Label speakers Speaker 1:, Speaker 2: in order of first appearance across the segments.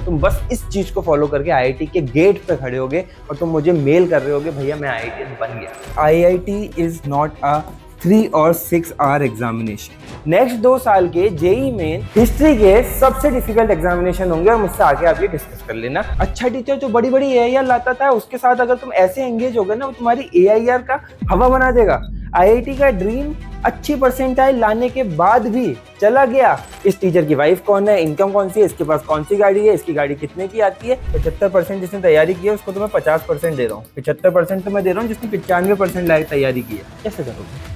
Speaker 1: तुम बस इस चीज को फॉलो करके आईआईटी के गेट पे खड़े होगे और तुम मुझे मेल कर रहे होगे भैया मैं आईआईटीएन बन गया। आईआईटी इज नॉट अ 3 और 6 आवर एग्जामिनेशन। नेक्स्ट 2 साल के जेई मेन हिस्ट्री के सबसे डिफिकल्ट एग्जामिनेशन होंगे और मुझसे आगे आप ये डिस्कस कर लेना। अच्छा टीचर जो बड़ी बड़ी एआईआर लाता था उसके साथ अगर तुम ऐसे एंगेज हो गए ना वो तुम्हारी एआईआर का हवा बना देगा। आईआईटी का ड्रीम अच्छी परसेंटाइल लाने के बाद भी चला गया। इस टीचर की वाइफ कौन है, इनकम कौन सी है, इसके पास कौन सी गाड़ी है, इसकी गाड़ी कितने की आती है। 75% जिसने तैयारी की है उसको तो मैं 50% दे रहा हूँ, 75% तो मैं दे रहा हूँ जिसने 95% लायक तैयारी की है। कैसे करोगे?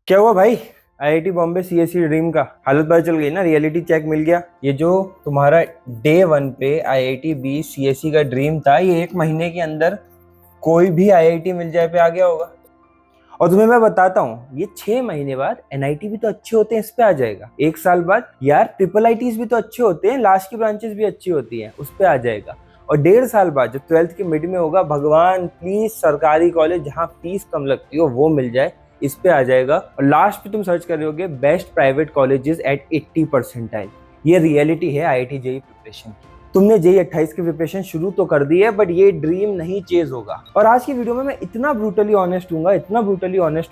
Speaker 1: क्या हुआ भाई? आईआईटी बॉम्बे सीएसई ड्रीम का हालत पता चल गई ना, रियलिटी चेक मिल गया। ये जो तुम्हारा डे 1 पे आईआईटी बी सीएसई का ड्रीम था ये 1 महीने के अंदर कोई भी आईआईटी मिल जाए पे आ गया होगा। और तुम्हें मैं बताता हूँ ये 6 महीने बाद एनआईटी भी तो अच्छे होते हैं, इस पे आ जाएगा। 1 साल बाद यार ट्रिपल आईटीज भी तो अच्छे होते हैं, लास्ट की ब्रांचेस भी अच्छी होती हैं, उस पे आ जाएगा। और 1.5 साल बाद जो 12th के मिड में होगा, भगवान प्लीज सरकारी कॉलेज जहाँ फीस कम लगती हो वो मिल जाए, इस पे आ जाएगा। और लास्ट पे तुम सर्च कर रहे होगे बेस्ट प्राइवेट कॉलेजेस एट 80%। ये रियलिटी है आईआईटी जेईई प्रिपरेशन की। तुमने जेईई 28 की प्रिपरेशन शुरू तो कर दी है बट ये ड्रीम नहीं चेज होगा। और आज की वीडियो में मैं इतना ब्रूटली ऑनेस्ट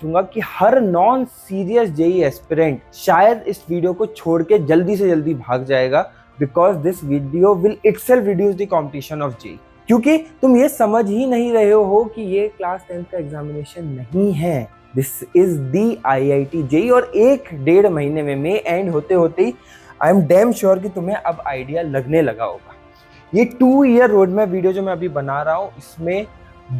Speaker 1: हूंगा कि हर नॉन सीरियस जेईई एस्पिरेंट शायद इस वीडियो को छोड़ के जल्दी से जल्दी भाग जाएगा, because this video will itself reduce the competition of JEE. क्योंकि तुम ये समझ ही नहीं रहे हो कि ये क्लास 10th का एग्जामिनेशन नहीं है, this is the IIT JEE. और 1-1.5 महीने में मे एंड होते होते ही आई एम डैम श्योर कि तुम्हें अब आइडिया लगने लगा होगा। ये 2 ईयर रोड मैप वीडियो जो मैं अभी बना रहा हूँ इसमें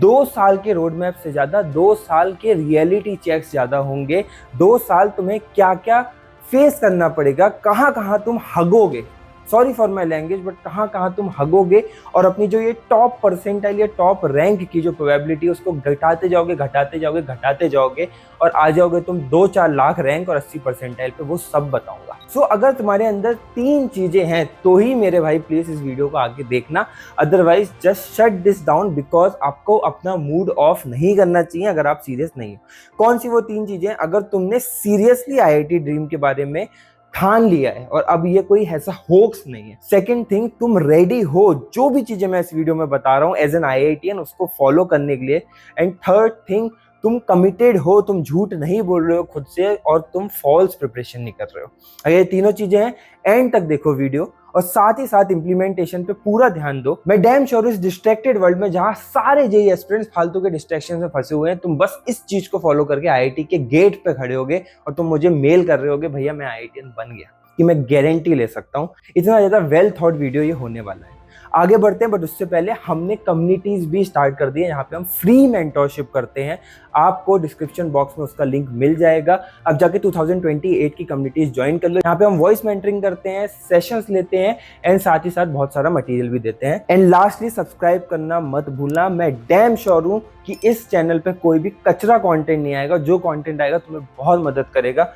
Speaker 1: 2 साल के रोड मैप से ज्यादा 2 साल के रियलिटी चेक्स ज्यादा होंगे। 2 साल तुम्हें क्या क्या फेस करना पड़ेगा, कहाँ कहाँ तुम हगोगे, sorry for my language but कहाँ कहाँ तुम हगोगे और अपनी जो ये टॉप परसेंटाइल या टॉप रैंक की जो प्रोबेबिलिटी है उसको घटाते जाओगे और आ जाओगे तुम 2-4 लाख रैंक और 80 परसेंटाइल पे, वो सब बताऊंगा। सो अगर तुम्हारे अंदर 3 चीजें हैं तो ही मेरे भाई प्लीज इस वीडियो को आगे देखना, otherwise just shut this down, because आपको अपना मूड ऑफ नहीं करना चाहिए अगर आप सीरियस नहीं हो। कौन सी वो 3 चीजें? अगर तुमने सीरियसली आईआईटी ड्रीम के बारे में ठान लिया है और अब ये कोई ऐसा होक्स नहीं है। सेकंड थिंग, तुम रेडी हो जो भी चीजें मैं इस वीडियो में बता रहा हूँ एज एन आईआईटीएन उसको फॉलो करने के लिए। एंड थर्ड थिंग, तुम कमिटेड हो, तुम झूठ नहीं बोल रहे हो खुद से और तुम फॉल्स प्रिपरेशन नहीं कर रहे हो। अगर ये तीनों चीजें हैं एंड तक देखो वीडियो और साथ ही साथ इंप्लीमेंटेशन पे पूरा ध्यान दो। मैं डैम श्योर इस डिस्ट्रैक्टेड वर्ल्ड में जहां सारे जेईई एस्पिरेंट्स फालतू के डिस्ट्रैक्शन में फंसे हुए हैं, तुम बस इस चीज को फॉलो करके आईआईटी के गेट पे खड़े होगे और तुम मुझे मेल कर रहे होगे भैया मैं आईआईटीएन बन गया, कि मैं गारंटी ले सकता हूँ। इतना ज्यादा वेल थॉट वीडियो ये होने वाला है। आगे बढ़ते हैं बट उससे पहले हमने कम्युनिटीज भी स्टार्ट कर दी है, यहाँ पे हम फ्री मेंटोरशिप करते हैं। आपको डिस्क्रिप्शन बॉक्स में उसका लिंक मिल जाएगा, अब जाके 2028 की कम्युनिटीज ज्वाइन कर लो। यहाँ पे हम वॉइस मेंटरिंग करते हैं, सेशंस लेते हैं एंड साथ ही साथ बहुत सारा मटेरियल भी देते हैं। एंड लास्टली सब्सक्राइब करना मत भूलना। मैं डैम श्योर हूँ कि इस चैनल पे कोई भी कचरा कंटेंट नहीं आएगा, जो कंटेंट आएगा तुम्हें बहुत मदद करेगा।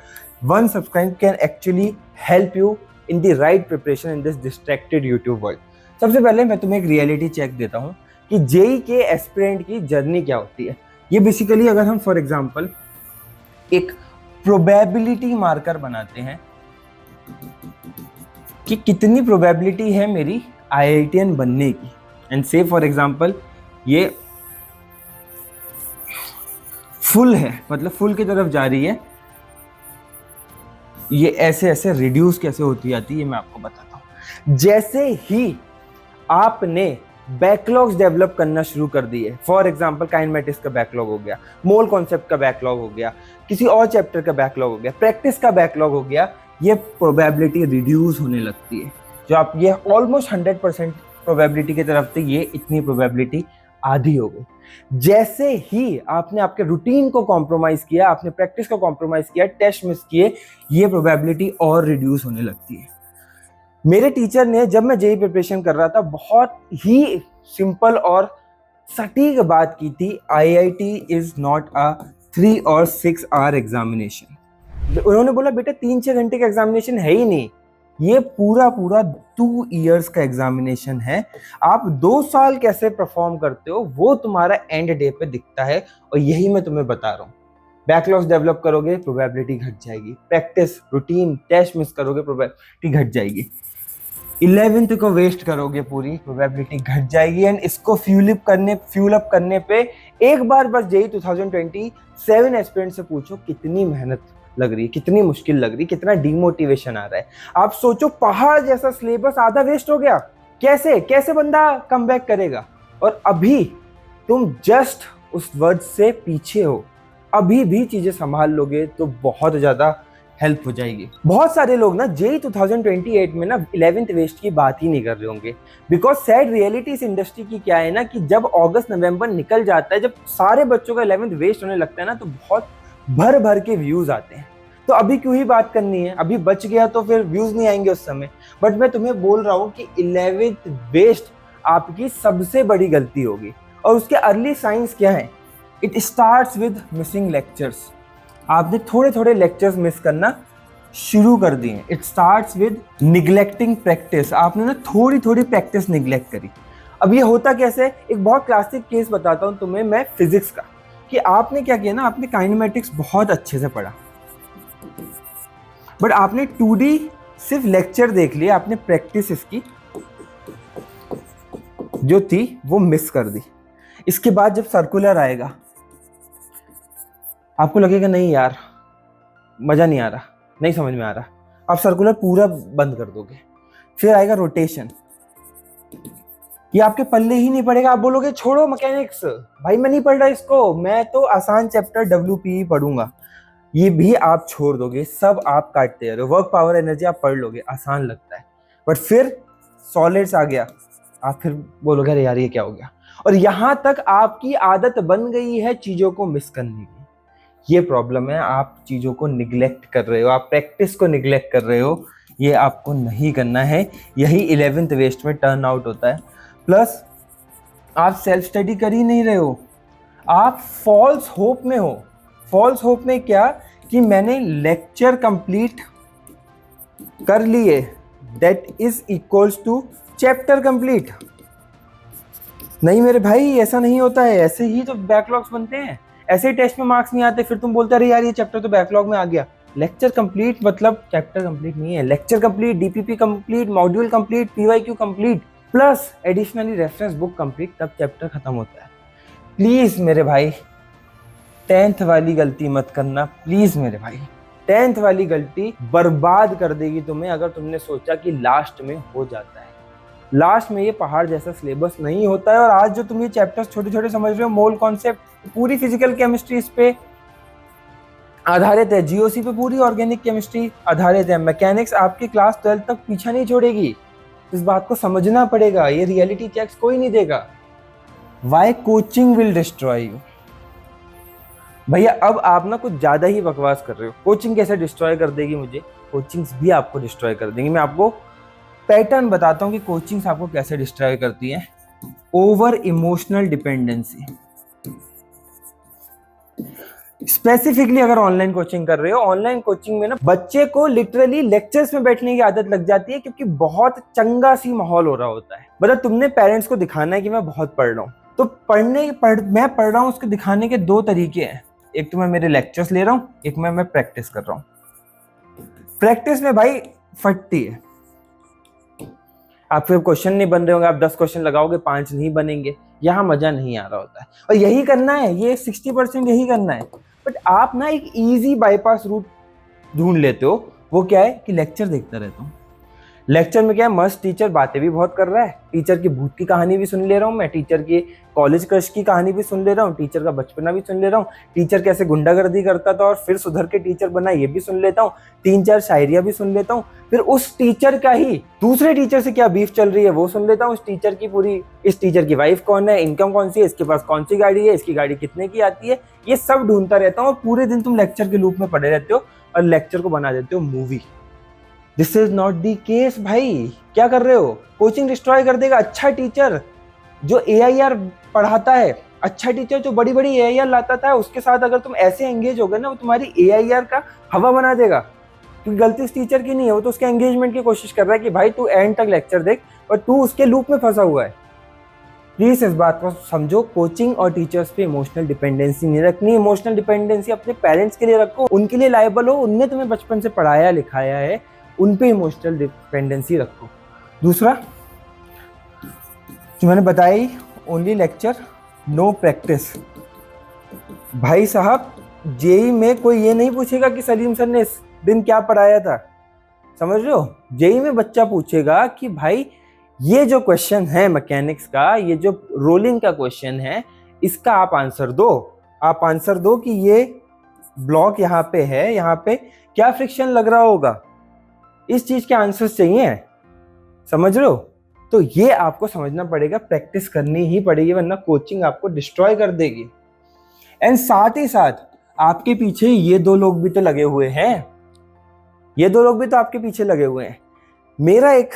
Speaker 1: 1 subscribe can actually help you in the right preparation in this distracted YouTube world. सबसे पहले मैं तुम्हें एक रियलिटी चेक देता हूँ कि जेईई के एस्पिरेंट की जर्नी क्या होती है। ये बेसिकली अगर हम फॉर एग्जांपल एक प्रोबेबिलिटी मार्कर बनाते हैं कि कितनी प्रोबेबिलिटी है मेरी आईआईटीएन बनने की, एंड से फॉर एग्जांपल ये फुल है, मतलब फुल की तरफ जा रही है, ये ऐसे ऐसे रिड्यूस कैसे होती जाती है ये मैं आपको बताता हूँ। जैसे ही आपने बैकलॉग्स डेवलप करना शुरू कर दिए, फॉर एग्जांपल काइनेमेटिक्स का बैकलॉग हो गया, मोल कॉन्सेप्ट का बैकलॉग हो गया, किसी और चैप्टर का बैकलॉग हो गया, प्रैक्टिस का बैकलॉग हो गया, ये प्रोबेबिलिटी रिड्यूस होने लगती है। जो आप ये ऑलमोस्ट 100% प्रोबेबिलिटी की तरफ थी, ये इतनी प्रोबेबिलिटी आधी हो गई। जैसे ही आपने आपके रूटीन को कॉम्प्रोमाइज किया, आपने प्रैक्टिस को कॉम्प्रोमाइज किया, टेस्ट मिस किए, ये प्रोबेबिलिटी और रिड्यूस होने लगती है। मेरे टीचर ने जब मैं जेईई प्रिपरेशन कर रहा था बहुत ही सिंपल और सटीक बात की थी, आईआईटी इज नॉट अ 3 और 6 आवर एग्जामिनेशन। उन्होंने बोला बेटा 3-6 घंटे का एग्जामिनेशन है ही नहीं, ये पूरा 2 इयर्स का एग्जामिनेशन है। आप 2 साल कैसे परफॉर्म करते हो वो तुम्हारा एंड डे पे दिखता है और यही मैं तुम्हें बता रहा हूँ। बैकलॉग्स डेवलप करोगे, प्रोबेबिलिटी घट जाएगी। प्रैक्टिस, रूटीन, टेस्ट मिस करोगे, प्रोबेबिलिटी घट जाएगी। 11th को वेस्ट करोगे पूरी, प्रोबेबिलिटी घट जाएगी। एंड इसको फ्यूल अप करने पे एक बार बस जेईई 2027 एस्पिरेंट से पूछो कितनी मेहनत लग रही है, कितनी मुश्किल लग रही है, कितना डिमोटिवेशन आ रहा है। आप सोचो पहाड़ जैसा सिलेबस आधा वेस्ट हो गया, कैसे कैसे बंदा कम बैक करेगा। और अभी तुम जस्ट उस वर्ड से पीछे हो, अभी भी चीजें संभाल लोगे तो बहुत ज्यादा हेल्प हो जाएगी। बहुत सारे लोग ना जेईई 2028 में ना 11th वेस्ट की बात ही नहीं कर रहे होंगे, बिकॉज सैड रियलिटी इस इंडस्ट्री की क्या है ना कि जब अगस्त नवंबर निकल जाता है, जब सारे बच्चों का 11th वेस्ट होने लगता है ना, तो बहुत भर भर के व्यूज आते हैं। तो अभी क्यों ही बात करनी है, अभी बच गया तो फिर व्यूज नहीं आएंगे उस समय। बट मैं तुम्हें बोल रहा हूँ कि 11th वेस्ट आपकी सबसे बड़ी गलती होगी। और उसके अर्ली साइंस क्या है? It starts with missing lectures. आपने थोड़े थोड़े लेक्चर्स मिस करना शुरू कर दिए। It starts with neglecting practice. आपने ना थोड़ी थोड़ी प्रैक्टिस निग्लेक्ट करी। अब ये होता कैसे? एक बहुत क्लासिक केस बताता हूँ तुम्हें मैं फिजिक्स का, कि आपने क्या किया ना, आपने काइनेमेटिक्स बहुत अच्छे से पढ़ा, बट आपने 2D सिर्फ लेक्चर देख लिया, आपने प्रैक्टिस इसकी जो थी वो मिस कर दी। इसके बाद जब सर्कुलर आएगा आपको लगेगा नहीं यार मजा नहीं आ रहा, नहीं समझ में आ रहा, आप सर्कुलर पूरा बंद कर दोगे। फिर आएगा रोटेशन, ये आपके पल्ले ही नहीं पड़ेगा, आप बोलोगे छोड़ो मैकेनिक्स, भाई मैं नहीं पढ़ रहा इसको, मैं तो आसान चैप्टर WPE पढ़ूंगा। ये भी आप छोड़ दोगे, सब आप काटते रहो। वर्क पावर एनर्जी आप पढ़ लोगे, आसान लगता है, बट फिर सॉलिड्स आ गया, आप फिर बोलोगे अरे यार ये क्या हो गया। और यहां तक आपकी आदत बन गई है चीजों को मिस करने की। ये प्रॉब्लम है, आप चीजों को निग्लेक्ट कर रहे हो, आप प्रैक्टिस को निग्लेक्ट कर रहे हो। ये आपको नहीं करना है, यही 11th वेस्ट में टर्न आउट होता है। प्लस आप सेल्फ स्टडी कर ही नहीं रहे हो, आप फॉल्स होप में हो। फॉल्स होप में क्या? कि मैंने लेक्चर कंप्लीट कर लिए, that is equals to chapter complete. नहीं मेरे भाई, ऐसा नहीं होता है। ऐसे ही तो बैकलॉग्स बनते हैं, ऐसे ही टेस्ट में मार्क्स नहीं आते। फिर तुम बोलते अरे यार ये चैप्टर तो बैकलॉग में आ गया। लेक्चर कंप्लीट मतलब चैप्टर कंप्लीट नहीं है, lecture complete, DPP complete, module complete, PYQ complete, plus additionally reference book complete, तब चैप्टर खत्म होता है। प्लीज मेरे भाई 10th वाली गलती मत करना, प्लीज मेरे भाई। 10th वाली गलती बर्बाद कर देगी तुम्हें, अगर तुमने सोचा कि लास्ट में हो जाता है। लास्ट में ये पहाड़ जैसा सिलेबस नहीं होता है। और आज जो तुम ये चैप्टर्स छोटे छोटे समझ रहे हो, मोल कॉन्सेप्ट, पूरी फिजिकल केमिस्ट्री इस पे आधारित है, GOC पे पूरी ऑर्गेनिक केमिस्ट्री आधारित है। मैकेनिक्स आपकी क्लास 12 तक पीछा नहीं छोड़ेगी, इस बात को समझना पड़ेगा। ये रियलिटी चेक्स कोई नहीं देगा। Why coaching will destroy you. भैया अब आप ना कुछ ज्यादा ही बकवास कर रहे हो। कोचिंग कैसे डिस्ट्रॉय कर देगी मुझे? कोचिंग्स भी आपको डिस्ट्रॉय कर देंगी। मैं आपको पैटर्न बताता हूँ कि कोचिंग्स आपको कैसे डिस्ट्रॉय करती है। Over emotional dependency. स्पेसिफिकली अगर ऑनलाइन कोचिंग कर रहे हो, ऑनलाइन कोचिंग में ना बच्चे को लिटरली लेक्चर्स में बैठने की आदत लग जाती है, क्योंकि बहुत चंगा सी माहौल हो रहा होता है। मतलब तुमने पेरेंट्स को दिखाना है कि मैं बहुत पढ़ रहा हूँ, तो मैं पढ़ रहा हूँ उसको दिखाने के दो तरीके हैं। एक तो मैं मेरे लेक्चर्स ले रहा हूँ, एक मैं प्रैक्टिस कर रहा हूँ। प्रैक्टिस में भाई फटती है, आप फिर क्वेश्चन नहीं बन रहे होंगे, आप 10 क्वेश्चन लगाओगे 5 नहीं बनेंगे, यहाँ मजा नहीं आ रहा होता है। और यही करना है, ये 60% यही करना है। बट आप ना एक इजी बाईपास रूट ढूंढ लेते हो। वो क्या है कि लेक्चर देखता रहता हूँ। लेक्चर में क्या है, मस्त टीचर बातें भी बहुत कर रहा है, टीचर की भूत की कहानी भी सुन ले रहा हूँ मैं, टीचर की कॉलेज क्रश की कहानी भी सुन ले रहा हूँ, टीचर का बचपना भी सुन ले रहा हूँ, टीचर कैसे गुंडागर्दी करता था और फिर सुधर के टीचर बना ये भी सुन लेता हूँ, 3-4 शायरियाँ भी सुन लेता हूँ। फिर उस टीचर का ही दूसरे टीचर से क्या बीफ चल रही है वो सुन लेता हूँ। इस टीचर की वाइफ कौन है, इनकम कौन सी है, इसके पास कौन सी गाड़ी है, इसकी गाड़ी कितने की आती है, ये सब ढूंढता रहता हूँ। पूरे दिन तुम लेक्चर के लूप में पड़े रहते हो और लेक्चर को बना देते हो movie. This is not the case भाई। क्या कर रहे हो? कोचिंग डिस्ट्रॉय कर देगा। अच्छा टीचर जो AIR पढ़ाता है, अच्छा टीचर जो बड़ी बड़ी AIR लाता था, उसके साथ अगर तुम ऐसे एंगेज हो गए ना, वो तुम्हारी AIR का हवा बना देगा। क्योंकि गलती इस टीचर की नहीं है, वो तो उसके एंगेजमेंट की कोशिश कर रहा है कि भाई तू एंड तक लेक्चर देख, और तू उसके लूप में फंसा हुआ है। प्लीज इस बात को समझो, कोचिंग और टीचर्स पे इमोशनल डिपेंडेंसी नहीं रखनी। इमोशनल डिपेंडेंसी अपने पेरेंट्स के लिए रखो, उनके लिए लायबल हो, उनने तुम्हें बचपन से पढ़ाया लिखाया है, उन पे इमोशनल डिपेंडेंसी रखो। दूसरा जो मैंने बताया ही, ओनली लेक्चर नो प्रैक्टिस। भाई साहब जेई में कोई ये नहीं पूछेगा कि सलीम सर ने इस दिन क्या पढ़ाया था, समझ रहे हो? जेई में बच्चा पूछेगा कि भाई ये जो क्वेश्चन है मैकेनिक्स का, ये जो रोलिंग का क्वेश्चन है, इसका आप आंसर दो। आप आंसर दो कि ये ब्लॉक यहाँ पे है, यहाँ पे क्या फ्रिक्शन लग रहा होगा, इस चीज के आंसर्स चाहिए, समझ रहे हो? तो ये आपको समझना पड़ेगा, प्रैक्टिस करनी ही पड़ेगी, वरना कोचिंग आपको डिस्ट्रॉय कर देगी। एंड साथ ही साथ आपके पीछे ये दो लोग भी तो लगे हुए हैं, ये दो लोग भी तो आपके पीछे लगे हुए हैं। मेरा एक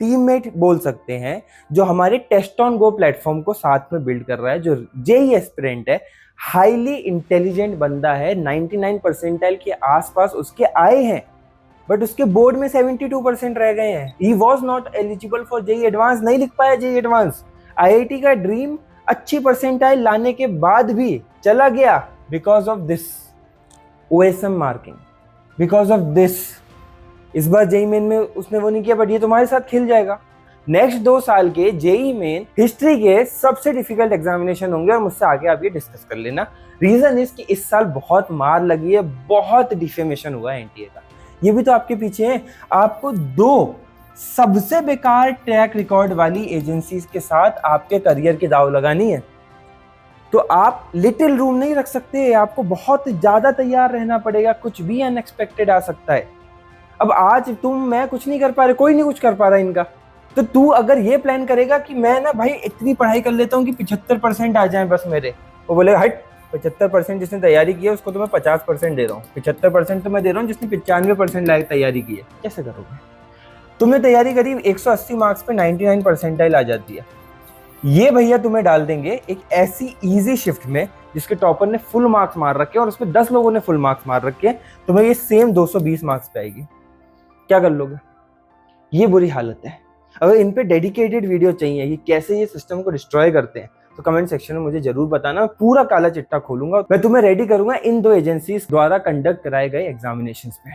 Speaker 1: टीममेट बोल सकते हैं, जो हमारे टेस्ट ऑन गो प्लेटफॉर्म को साथ में बिल्ड कर रहा है, जो जेई एस्पिरेंट है, हाईली इंटेलिजेंट बंदा है, 99 परसेंटाइल के आसपास उसके आए हैं, बट उसके बोर्ड में 72% रह गए हैं। He was not eligible for JEE advance, नहीं लिख पाया जेई एडवांस। आईआईटी का ड्रीम अच्छी परसेंटाइल लाने के बाद भी चला गया because of this OSM marking, because of this. इस बार जेई मेन में उसने वो नहीं किया, बट ये तुम्हारे साथ खिल जाएगा। नेक्स्ट 2 साल के जेई मेन हिस्ट्री के सबसे डिफिकल्ट एग्जामिनेशन होंगे, और मुझसे आगे आप ये डिस्कस कर लेना। रीजन इज कि इस साल बहुत मार लगी है, बहुत डिफेमेशन हुआ है एनटीए का, ये भी तो आपके पीछे है। आपको 2 सबसे बेकार ट्रैक रिकॉर्ड वाली एजेंसीज के साथ आपके करियर की दाव लगानी है, तो आप लिटिल रूम नहीं रख सकते, आपको बहुत ज्यादा तैयार रहना पड़ेगा, कुछ भी अनएक्सपेक्टेड आ सकता है। अब आज तुम मैं कुछ नहीं कर पा रहे, कोई नहीं कुछ कर पा रहा इनका, तो तू अगर ये प्लान करेगा कि मैं ना भाई इतनी पढ़ाई कर लेता हूँ कि 75% आ जाए बस मेरे, वो बोलेगा हट, 75% जिसने तैयारी की है उसको तो मैं 50% दे रहा हूँ, 75% तो मैं दे रहा हूँ जिसने 95% लायक तैयारी की है। कैसे करोगे? तुमने तैयारी करी 180 मार्क्स पे 99 परसेंटाइल आ जाती है, ये भैया तुम्हें डाल देंगे एक ऐसी इजी शिफ्ट में जिसके टॉपर ने फुल मार्क्स मार रखे और उसमें 10 लोगों ने फुल मार्क्स मार रखे, तुम्हें ये सेम 220 मार्क्स पे आएगी। क्या कर लोगे? ये बुरी हालत है। अगर इन पे डेडिकेटेड वीडियो चाहिए कि कैसे ये सिस्टम को डिस्ट्रॉय करते हैं, तो कमेंट सेक्शन में मुझे जरूर बताना, पूरा काला चिट्टा खोलूंगा, मैं तुम्हें रेडी करूंगा इन 2 एजेंसीज द्वारा कंडक्ट कराए गए एग्जामिनेशंस पे।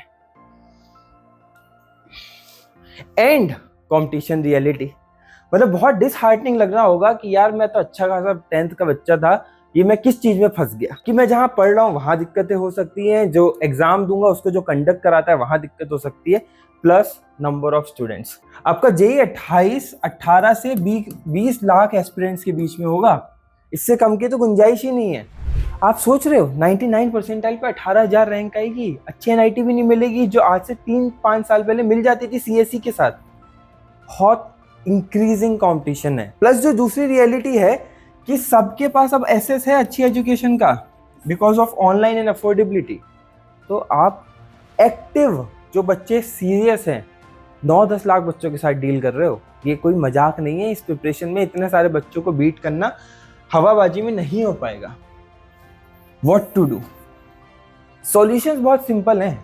Speaker 1: एंड कंपटीशन रियलिटी, मतलब बहुत डिसहार्टनिंग लग रहा होगा कि यार मैं तो अच्छा खासा 10th का बच्चा था, ये मैं किस चीज में फंस गया, कि मैं जहां पढ़ रहा हूँ वहां दिक्कतें हो सकती हैं, जो एग्जाम दूंगा उसको जो कंडक्ट कराता है वहां दिक्कत हो सकती है, प्लस नंबर ऑफ स्टूडेंट्स। आपका जेई 18 से 20 लाख एस्पिरेंट्स के बीच में होगा, इससे कम की तो गुंजाइश ही नहीं है। आप सोच रहे हो 99 परसेंटाइल पे 18,000 रैंक आएगी, अच्छी एनआईटी भी नहीं मिलेगी, जो आज से 3-5 साल पहले मिल जाती थी सीएसई के साथ। बहुत इंक्रीजिंग कंपटीशन है। प्लस जो दूसरी रियलिटी है कि सबके पास अब एसेस है अच्छी एजुकेशन का, because of online and affordability. तो आप एक्टिव जो बच्चे सीरियस हैं, 9-10 लाख बच्चों के साथ डील कर रहे हो, ये कोई मजाक नहीं है। इस प्रिपरेशन में इतने सारे बच्चों को बीट करना हवाबाजी में नहीं हो पाएगा। What to do? सॉल्यूशंस बहुत सिंपल हैं,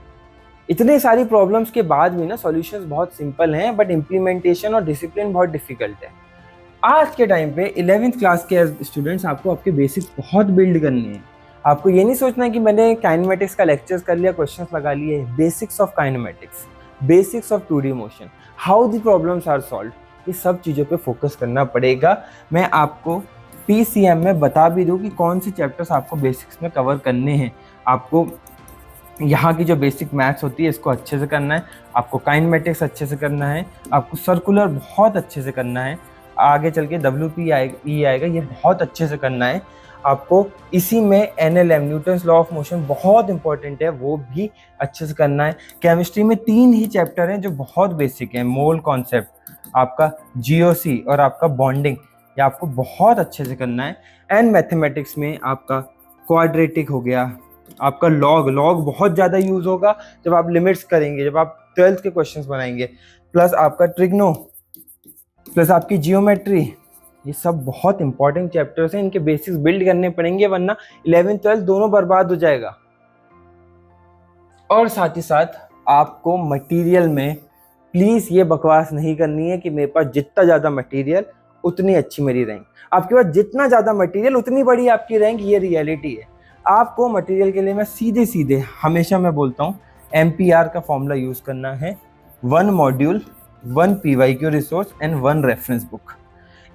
Speaker 1: इतने सारी प्रॉब्लम्स के बाद भी ना सॉल्यूशंस बहुत सिंपल हैं, बट इम्प्लीमेंटेशन और डिसिप्लिन बहुत डिफिकल्ट है। आज के टाइम पे 11th क्लास के स्टूडेंट्स आपको आपके बेसिक्स बहुत बिल्ड करने हैं। आपको ये नहीं सोचना है कि मैंने काइनेमेटिक्स का लेक्चर्स कर लिया, क्वेश्चंस लगा लिए। Basics of kinematics, basics of 2D motion, how the problems are solved, ये सब चीज़ों पे फोकस करना पड़ेगा। मैं आपको PCM में बता भी दूँ कि कौन से चैप्टर्स आपको बेसिक्स में कवर करने हैं। आपको यहाँ की जो बेसिक मैथ्स होती है इसको अच्छे से करना है, आपको काइनेमेटिक्स अच्छे से करना है, आपको सर्कुलर बहुत अच्छे से करना है, आगे चल के WP आएगा, ये बहुत अच्छे से करना है आपको। इसी में NLM, Newton's law of motion, बहुत इंपॉर्टेंट है, वो भी अच्छे से करना है। केमिस्ट्री में 3 ही चैप्टर हैं जो बहुत बेसिक हैं, मोल कॉन्सेप्ट, आपका GOC और आपका बॉन्डिंग, ये आपको बहुत अच्छे से करना है। एंड मैथमेटिक्स में आपका क्वाड्रेटिक हो गया, आपका लॉग बहुत ज़्यादा यूज होगा जब आप लिमिट्स करेंगे, जब आप 12th के क्वेश्चंस बनाएंगे, प्लस आपका ट्रिग्नो, प्लस आपकी जियोमेट्री, ये सब बहुत इंपॉर्टेंट चैप्टर्स हैं, इनके बेसिक्स बिल्ड करने पड़ेंगे, वरना 11th 12th दोनों बर्बाद हो जाएगा। और साथ ही साथ आपको मटेरियल में प्लीज़ ये बकवास नहीं करनी है कि मेरे पास जितना ज़्यादा मटेरियल उतनी अच्छी मेरी रैंक। आपके पास जितना ज़्यादा मटेरियल उतनी बड़ी आपकी रैंक, ये रियलिटी है। आपको मटेरियल के लिए मैं सीधे सीधे हमेशा मैं बोलता हूँ MPR का फॉर्मूला यूज़ करना है। 1 module, 1 PYQ resource and 1 reference book.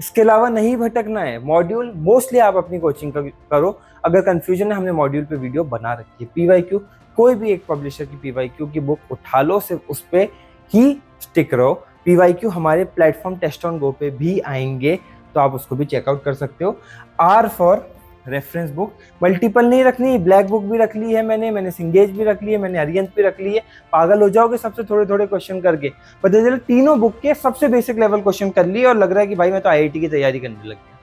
Speaker 1: इसके अलावा नहीं भटकना है। मॉड्यूल मोस्टली आप अपनी कोचिंग का करो। अगर कंफ्यूजन है, हमने मॉड्यूल पे वीडियो बना रखी है। PYQ कोई भी एक पब्लिशर की PYQ की बुक उठा लो, सिर्फ उस पर ही स्टिक रहो। PYQ हमारे प्लेटफॉर्म टेस्ट ऑन गो पे भी आएंगे, तो आप उसको भी चेकआउट कर सकते हो। R for reference book, multiple नहीं रखनी, ब्लैक बुक भी रख ली है मैंने सिंगेज भी रख ली है, मैंने अरियंत भी रख ली है। पागल हो जाओगे सबसे थोड़े थोड़े क्वेश्चन करके। पता चला तीनों बुक के सबसे बेसिक लेवल क्वेश्चन कर लिए और लग रहा है कि भाई मैं तो IIT की तैयारी करने लग गया,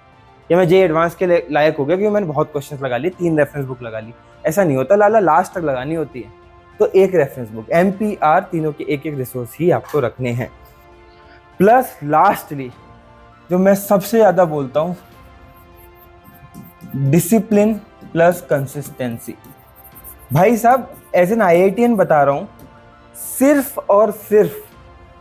Speaker 1: या मैं JEE एडवांस के लायक हो गया क्योंकि मैंने बहुत क्वेश्चन लगा लिए, 3 रेफरेंस बुक लगा ली। ऐसा नहीं होता लाला, लास्ट तक लगानी होती है। तो एक रेफरेंस बुक, MPR, तीनों के एक एक रिसोर्स ही आपको रखने हैं। प्लस लास्टली जो मैं सबसे ज्यादा बोलता हूँ, डिसिप्लिन प्लस कंसिस्टेंसी। भाई साहब एज एन IITian बता रहा हूं, सिर्फ और सिर्फ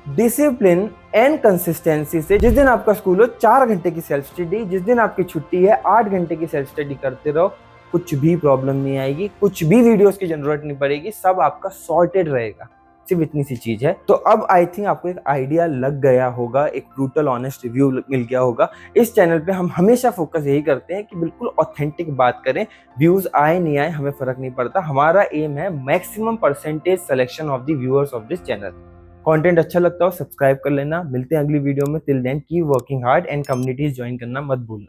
Speaker 1: डिसिप्लिन एंड कंसिस्टेंसी से, जिस दिन आपका स्कूल हो 4 घंटे की सेल्फ स्टडी, जिस दिन आपकी छुट्टी है 8 घंटे की सेल्फ स्टडी करते रहो, कुछ भी प्रॉब्लम नहीं आएगी, कुछ भी वीडियोस की जरूरत नहीं पड़ेगी, सब आपका सॉर्टेड रहेगा। सिर्फ इतनी सी चीज है। तो अब आई थिंक आपको एक आइडिया लग गया होगा, एक ब्रूटल ऑनेस्ट रिव्यू मिल गया होगा। इस चैनल पे हम हमेशा फोकस यही करते हैं कि बिल्कुल ऑथेंटिक बात करें। व्यूज आए नहीं आए हमें फर्क नहीं पड़ता, हमारा एम है maximum percentage selection of the viewers of this channel. Content अच्छा लगता हो सब्सक्राइब कर लेना। मिलते हैं अगली वीडियो में। Till then keep working hard and communities join करना मत भूलना।